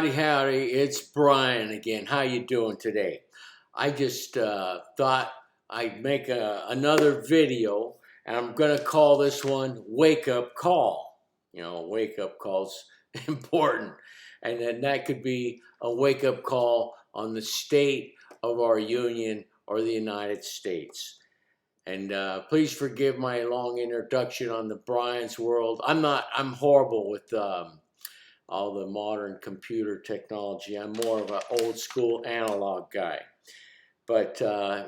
Howdy, howdy, it's Brian again. How you doing today? I just thought I'd make another video, and I'm going to call this one Wake Up Call. You know, wake up call's important. And then that could be a wake up call on the state of our union or the United States. And please forgive my long introduction on the Brian's World. I'm horrible with all the modern computer technology. I'm more of an old school analog guy. But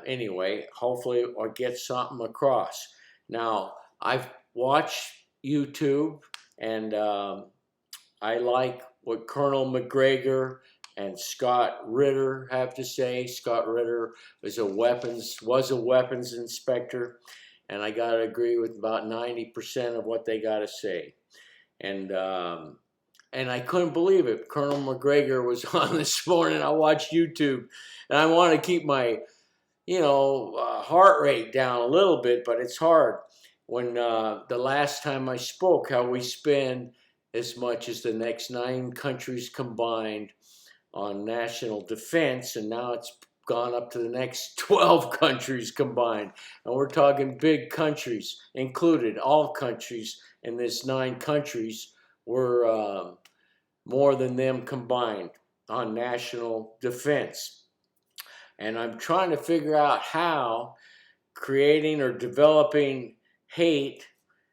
anyway, hopefully I'll get something across. Now, I've watched YouTube, and I like what Colonel McGregor and Scott Ritter have to say. Scott Ritter was a weapons inspector, and I got to agree with about 90% of what they got to say. And I couldn't believe it. Colonel McGregor was on this morning. I watched YouTube, and I want to keep my, heart rate down a little bit, but it's hard when the last time I spoke, how we spend as much as the next 9 countries combined on national defense, and now it's gone up to the next 12 countries combined. And we're talking big countries included. All countries in this 9 countries were more than them combined on national defense. And I'm trying to figure out how creating or developing hate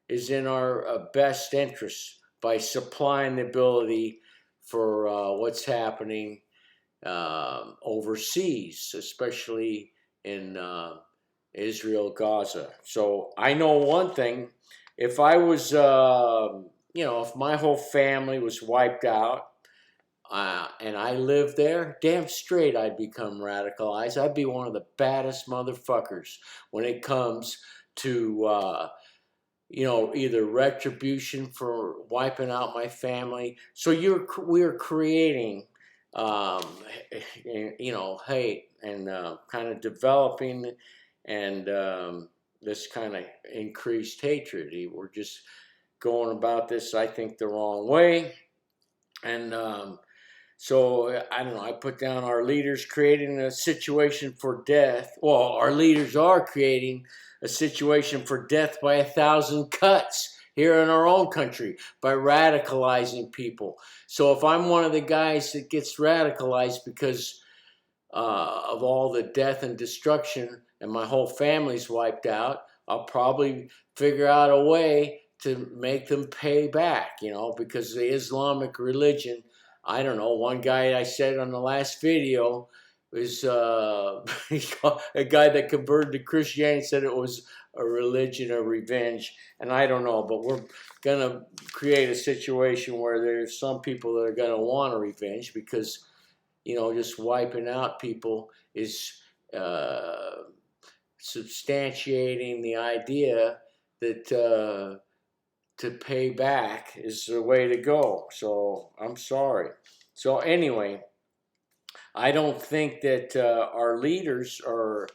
is in our best interest by supplying the ability for what's happening overseas, especially in Israel, Gaza. So I know one thing: if I was if my whole family was wiped out and I lived there, damn straight I'd become radicalized. I'd be one of the baddest motherfuckers when it comes to, either retribution for wiping out my family. So we're creating, hate and kind of developing and this kind of increased hatred. We're just going about this, I think, the wrong way. And so, I don't know, I put down our leaders creating a situation for death. Well, our leaders are creating a situation for death by 1,000 cuts here in our own country by radicalizing people. So if I'm one of the guys that gets radicalized because of all the death and destruction and my whole family's wiped out, I'll probably figure out a way to make them pay back, because the Islamic religion, I don't know, one guy I said on the last video was a guy that converted to Christianity, said it was a religion of revenge, and I don't know, but we're going to create a situation where there's some people that are going to want a revenge because, just wiping out people is substantiating the idea that to pay back is the way to go. So I'm sorry. So anyway, I don't think that our leaders are,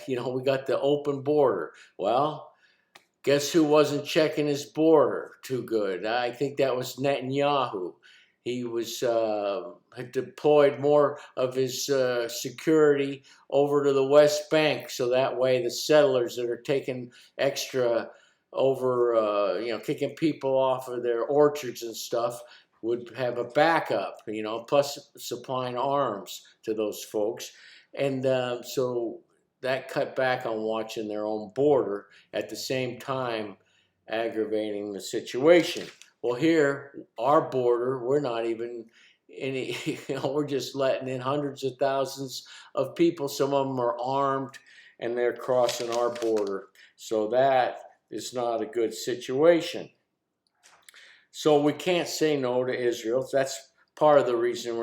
we got the open border. Well, guess who wasn't checking his border too good? I think that was Netanyahu. He was had deployed more of his security over to the West Bank, so that way the settlers that are taking extra over, kicking people off of their orchards and stuff would have a backup, plus supplying arms to those folks. And so that cut back on watching their own border, at the same time aggravating the situation. Well, here, our border, we're not even any, we're just letting in hundreds of thousands of people. Some of them are armed and they're crossing our border. So that is not a good situation. So we can't say no to Israel. That's part of the reason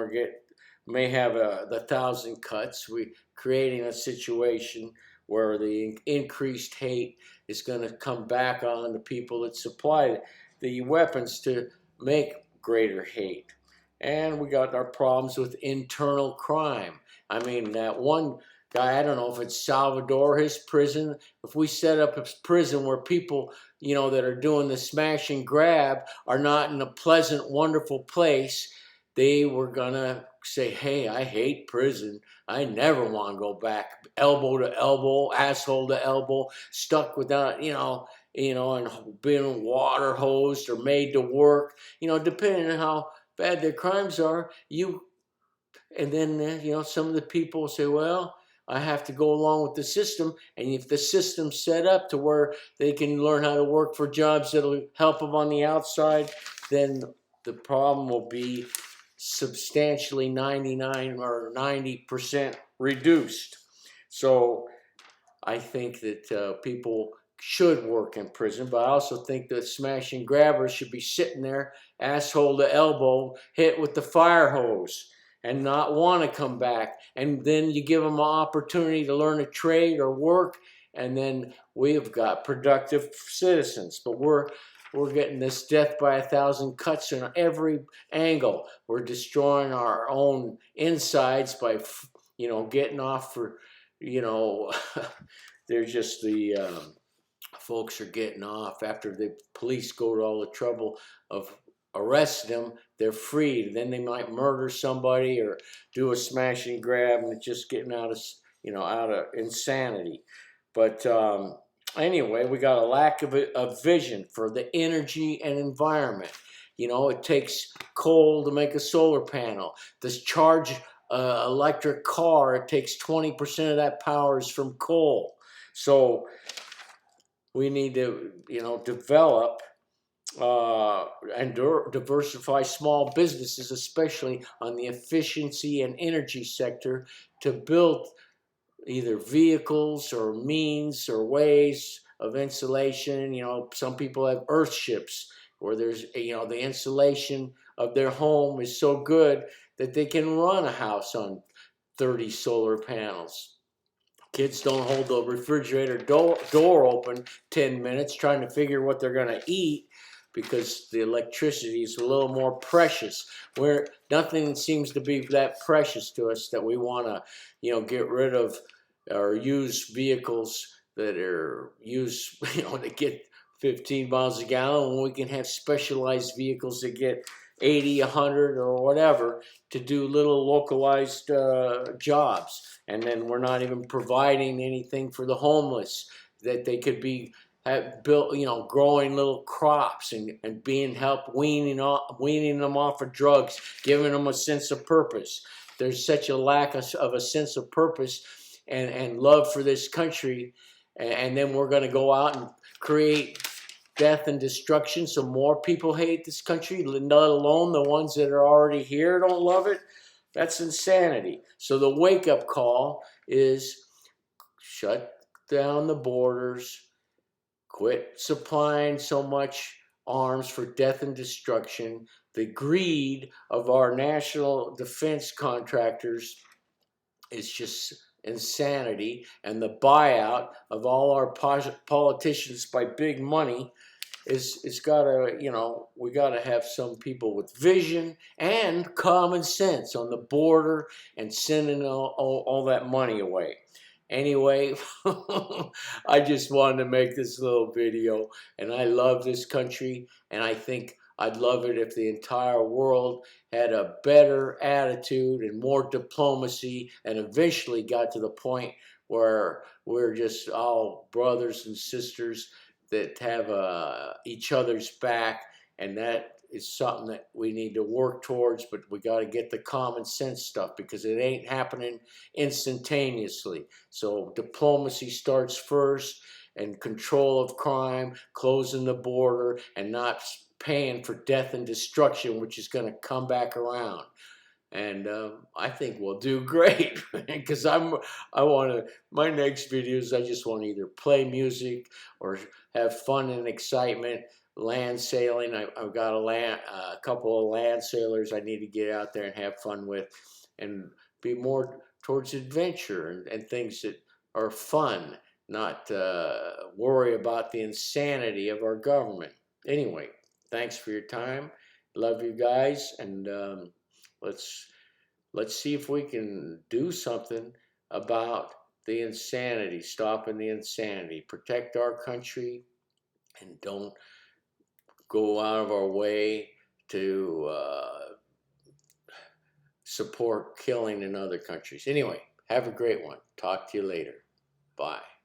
may have the 1,000 cuts. We're creating a situation where the increased hate is going to come back on the people that supply the weapons to make greater hate. And we got our problems with internal crime. I mean, that one guy, I don't know if it's Salvador, his prison. If we set up a prison where people, that are doing the smash and grab are not in a pleasant, wonderful place, they were gonna say, hey, I hate prison. I never want to go back, elbow to elbow, asshole to elbow, stuck without, and being water hosed or made to work, depending on how bad their crimes are. And then, some of the people say, well, I have to go along with the system. And if the system's set up to where they can learn how to work for jobs that'll help them on the outside, then the problem will be substantially 99 or 90% reduced. So I think that people should work in prison, but I also think that smash and grabbers should be sitting there, asshole to elbow, hit with the fire hose, and not want to come back. And then you give them an opportunity to learn a trade or work, and then we've got productive citizens. But we're getting this death by 1,000 cuts in every angle. We're destroying our own insides by, getting off for, they're just the folks are getting off after the police go to all the trouble of arresting them. They're freed. Then they might murder somebody or do a smash and grab, and it's just getting out of insanity. But anyway, we got a lack of vision for the energy and environment. It takes coal to make a solar panel. This charge electric car, it takes 20% of that power is from coal. So we need to, develop and diversify small businesses, especially on the efficiency and energy sector, to build either vehicles or means or ways of insulation. Some people have earth ships where there's, the insulation of their home is so good that they can run a house on 30 solar panels. Kids don't hold the refrigerator door open 10 minutes trying to figure what they're going to eat because the electricity is a little more precious. Where nothing seems to be that precious to us that we want to, get rid of or use vehicles that are used, to get 15 miles a gallon, when we can have specialized vehicles that get 80, 100, or whatever to do little localized jobs. And then we're not even providing anything for the homeless that they could be built, growing little crops and being helped weaning them off of drugs, giving them a sense of purpose. There's such a lack of a sense of purpose and love for this country. And then we're going to go out and create death and destruction so more people hate this country, let alone the ones that are already here don't love it. That's insanity. So the wake-up call is shut down the borders, quit supplying so much arms for death and destruction. The greed of our national defense contractors is just insanity, and the buyout of all our politicians by big money it's gotta, we gotta have some people with vision and common sense on the border and sending all that money away. Anyway, I just wanted to make this little video, and I love this country, and I think I'd love it if the entire world had a better attitude and more diplomacy and eventually got to the point where we're just all brothers and sisters that have each other's back, and that is something that we need to work towards, but we got to get the common sense stuff because it ain't happening instantaneously. So diplomacy starts first, and control of crime, closing the border, and not paying for death and destruction, which is going to come back around. And I think we'll do great because my next videos, I just want to either play music or have fun and excitement. Land sailing, I've got a couple of land sailors I need to get out there and have fun with, and be more towards adventure and things that are fun, not worry about the insanity of our government. Anyway, thanks for your time. Love you guys, and let's see if we can do something about the insanity, stopping the insanity, protect our country, and don't go out of our way to support killing in other countries. Anyway, have a great one. Talk to you later. Bye.